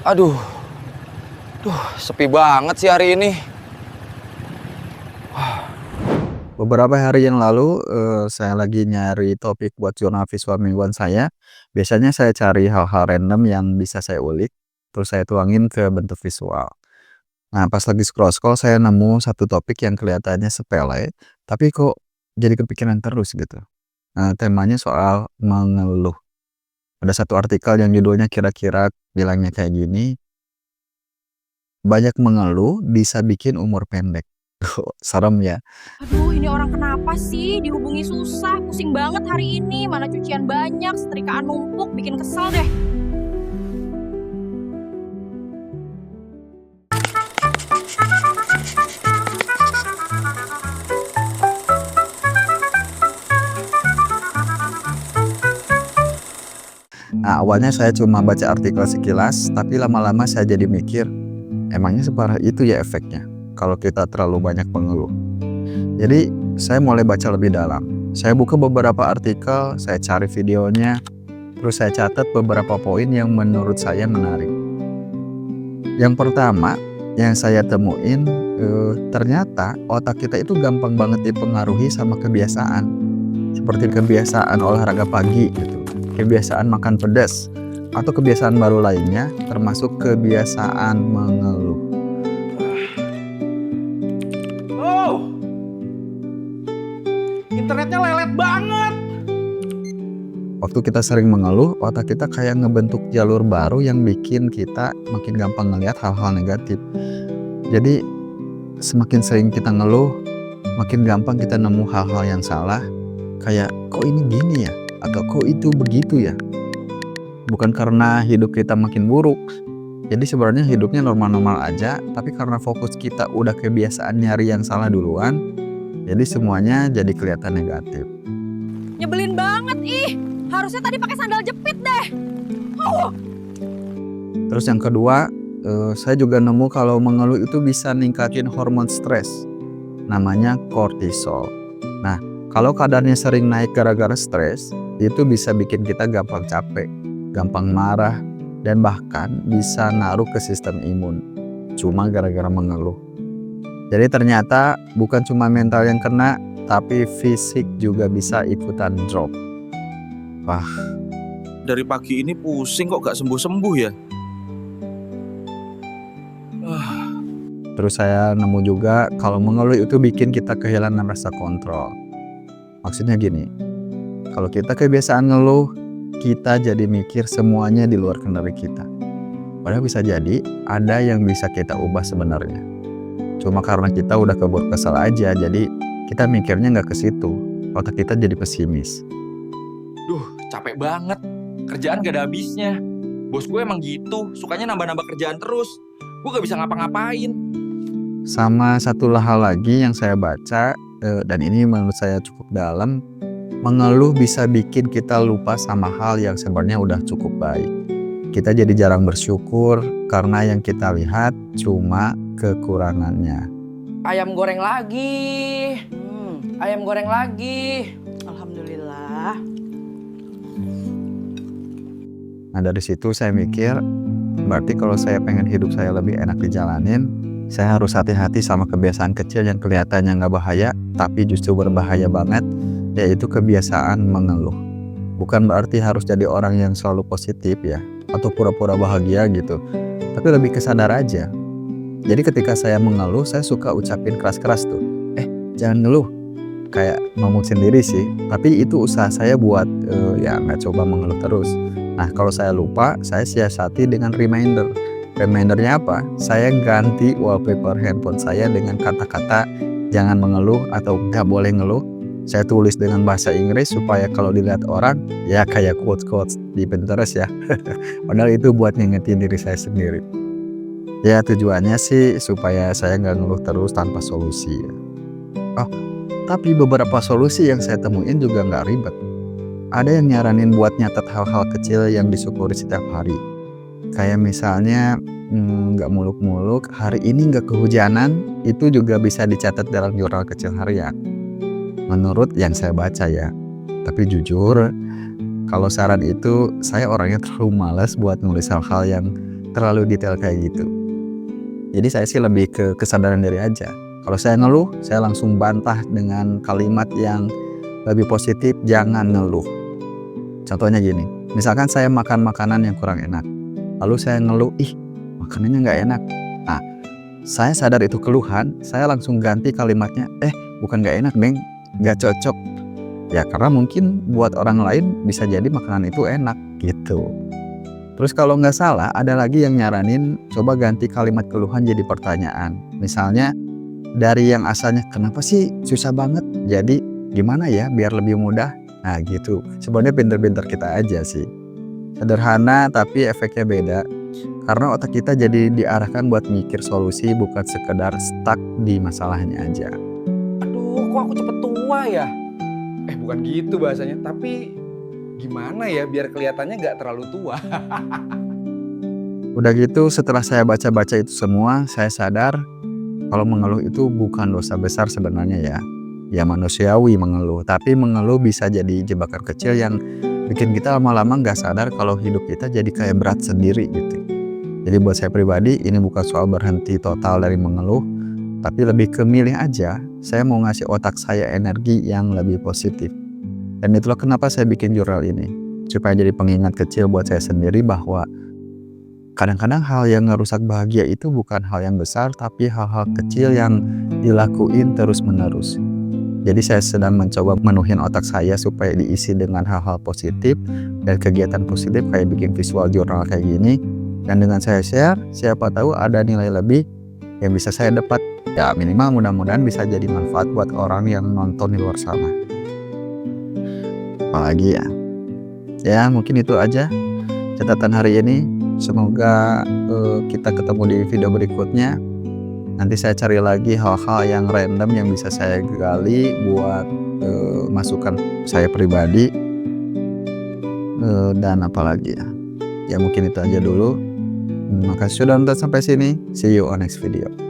Aduh, sepi banget sih hari ini. Beberapa hari yang lalu, saya lagi nyari topik buat jurnal visual mingguan saya. Biasanya saya cari hal-hal random yang bisa saya ulik, terus saya tuangin ke bentuk visual. Nah, pas lagi scroll-scroll saya nemu satu topik yang kelihatannya sepele, tapi kok jadi kepikiran terus gitu. Nah, temanya soal mengeluh. Ada satu artikel yang judulnya kira-kira bilangnya kayak gini, "Banyak mengeluh bisa bikin umur pendek." Serem ya. Aduh, ini orang kenapa sih? Dihubungi susah, pusing banget hari ini. Mana cucian banyak, setrikaan numpuk, bikin kesel deh. Nah, awalnya saya cuma baca artikel sekilas, tapi lama-lama saya jadi mikir, emangnya separah itu ya efeknya kalau kita terlalu banyak mengeluh. Jadi, saya mulai baca lebih dalam. Saya buka beberapa artikel, saya cari videonya, terus saya catat beberapa poin yang menurut saya menarik. Yang pertama, yang saya temuin, ternyata otak kita itu gampang banget dipengaruhi sama kebiasaan. Seperti kebiasaan olahraga pagi gitu, kebiasaan makan pedas, atau kebiasaan baru lainnya termasuk kebiasaan mengeluh. Oh, internetnya lelet banget. Waktu kita sering mengeluh, otak kita kayak ngebentuk jalur baru yang bikin kita makin gampang ngelihat hal-hal negatif. Jadi semakin sering kita ngeluh, makin gampang kita nemu hal-hal yang salah. Kayak kok ini gini ya? Atau kok itu begitu ya? Bukan karena hidup kita makin buruk. Jadi sebenarnya hidupnya normal-normal aja, tapi karena fokus kita udah kebiasaan nyari yang salah duluan, jadi semuanya jadi kelihatan negatif. Nyebelin banget, ih. Harusnya tadi pakai sandal jepit deh. Terus yang kedua, saya juga nemu kalau mengeluh itu bisa ningkatin hormon stres. Namanya kortisol. Nah, kalau kadarnya sering naik gara-gara stres, itu bisa bikin kita gampang capek, gampang marah, dan bahkan bisa ngaruh ke sistem imun. Cuma gara-gara mengeluh. Jadi ternyata bukan cuma mental yang kena, tapi fisik juga bisa ikutan drop. Wah, Dari pagi ini pusing kok gak sembuh-sembuh ya. terus saya nemu juga kalau mengeluh itu bikin kita kehilangan rasa kontrol. Maksudnya gini, kalau kita kebiasaan ngeluh, kita jadi mikir semuanya di luar kendali kita. Padahal bisa jadi ada yang bisa kita ubah sebenarnya. Cuma karena kita udah keburu kesel aja, jadi kita mikirnya nggak ke situ. Otak kita jadi pesimis. Duh, capek banget. Kerjaan gak ada habisnya. Bos gue emang gitu, sukanya nambah-nambah kerjaan terus. Gue gak bisa ngapa-ngapain. Sama satu hal lagi yang saya baca, dan ini menurut saya cukup dalam, mengeluh bisa bikin kita lupa sama hal yang sebenarnya udah cukup baik. Kita jadi jarang bersyukur karena yang kita lihat cuma kekurangannya. Ayam goreng lagi. Ayam goreng lagi. Alhamdulillah. Nah dari situ saya mikir, berarti kalau saya pengen hidup saya lebih enak dijalanin, saya harus hati-hati sama kebiasaan kecil yang kelihatannya nggak bahaya, tapi justru berbahaya banget, yaitu kebiasaan mengeluh. Bukan berarti harus jadi orang yang selalu positif ya, atau pura-pura bahagia gitu, tapi lebih kesadar aja. Jadi ketika saya mengeluh, saya suka ucapin keras-keras tuh, jangan ngeluh. Kayak ngomong sendiri sih, tapi itu usaha saya buat ya nggak coba mengeluh terus. Nah kalau saya lupa, saya siasati dengan reminder. Remindernya apa? Saya ganti wallpaper handphone saya dengan kata-kata jangan mengeluh atau nggak boleh ngeluh. Saya tulis dengan bahasa Inggris supaya kalau dilihat orang, ya kayak quotes-quotes di Pinterest ya. Padahal itu buat ngingetin diri saya sendiri. Ya tujuannya sih supaya saya nggak ngeluh terus tanpa solusi. Oh, tapi beberapa solusi yang saya temuin juga nggak ribet. Ada yang nyaranin buat nyatet hal-hal kecil yang disyukuri setiap hari. Kayak misalnya nggak muluk-muluk, hari ini nggak kehujanan, itu juga bisa dicatat dalam jurnal kecil harian. Menurut yang saya baca ya. Tapi jujur, kalau saran itu saya orangnya terlalu malas buat nulis hal-hal yang terlalu detail kayak gitu. Jadi saya sih lebih ke kesadaran diri aja. Kalau saya ngeluh, saya langsung bantah dengan kalimat yang lebih positif, jangan ngeluh. Contohnya gini, misalkan saya makan makanan yang kurang enak, lalu saya ngeluh, ih makanannya nggak enak. Nah, saya sadar itu keluhan, saya langsung ganti kalimatnya, bukan nggak enak Beng, nggak cocok. Ya karena mungkin buat orang lain bisa jadi makanan itu enak gitu. Terus kalau nggak salah, ada lagi yang nyaranin coba ganti kalimat keluhan jadi pertanyaan. Misalnya dari yang asalnya kenapa sih susah banget, jadi gimana ya biar lebih mudah. Nah gitu, sebenarnya pinter-pinter kita aja sih. Sederhana tapi efeknya beda. Karena otak kita jadi diarahkan buat mikir solusi, bukan sekedar stuck di masalahnya aja. Aduh, kok aku cepet tua ya? Bukan gitu bahasanya, tapi gimana ya biar kelihatannya nggak terlalu tua. Udah gitu setelah saya baca-baca itu semua, saya sadar kalau mengeluh itu bukan dosa besar sebenarnya ya. Ya manusiawi mengeluh, tapi mengeluh bisa jadi jebakan kecil yang bikin kita lama-lama nggak sadar kalau hidup kita jadi kayak berat sendiri gitu. Jadi buat saya pribadi ini bukan soal berhenti total dari mengeluh, tapi lebih ke milih aja, saya mau ngasih otak saya energi yang lebih positif. Dan itulah kenapa saya bikin jurnal ini, supaya jadi pengingat kecil buat saya sendiri bahwa kadang-kadang hal yang ngerusak bahagia itu bukan hal yang besar, tapi hal-hal kecil yang dilakuin terus-menerus. Jadi saya sedang mencoba menuhin otak saya supaya diisi dengan hal-hal positif dan kegiatan positif kayak bikin visual jurnal kayak gini. Dan dengan saya share, siapa tahu ada nilai lebih yang bisa saya dapat. Ya minimal mudah-mudahan bisa jadi manfaat buat orang yang nonton di luar sana. Apalagi ya mungkin itu aja catatan hari ini. Semoga kita ketemu di video berikutnya. Nanti saya cari lagi hal-hal yang random yang bisa saya gali buat masukan saya pribadi. Dan apalagi ya mungkin itu aja dulu. Makasih sudah nonton sampai sini. See you on next video.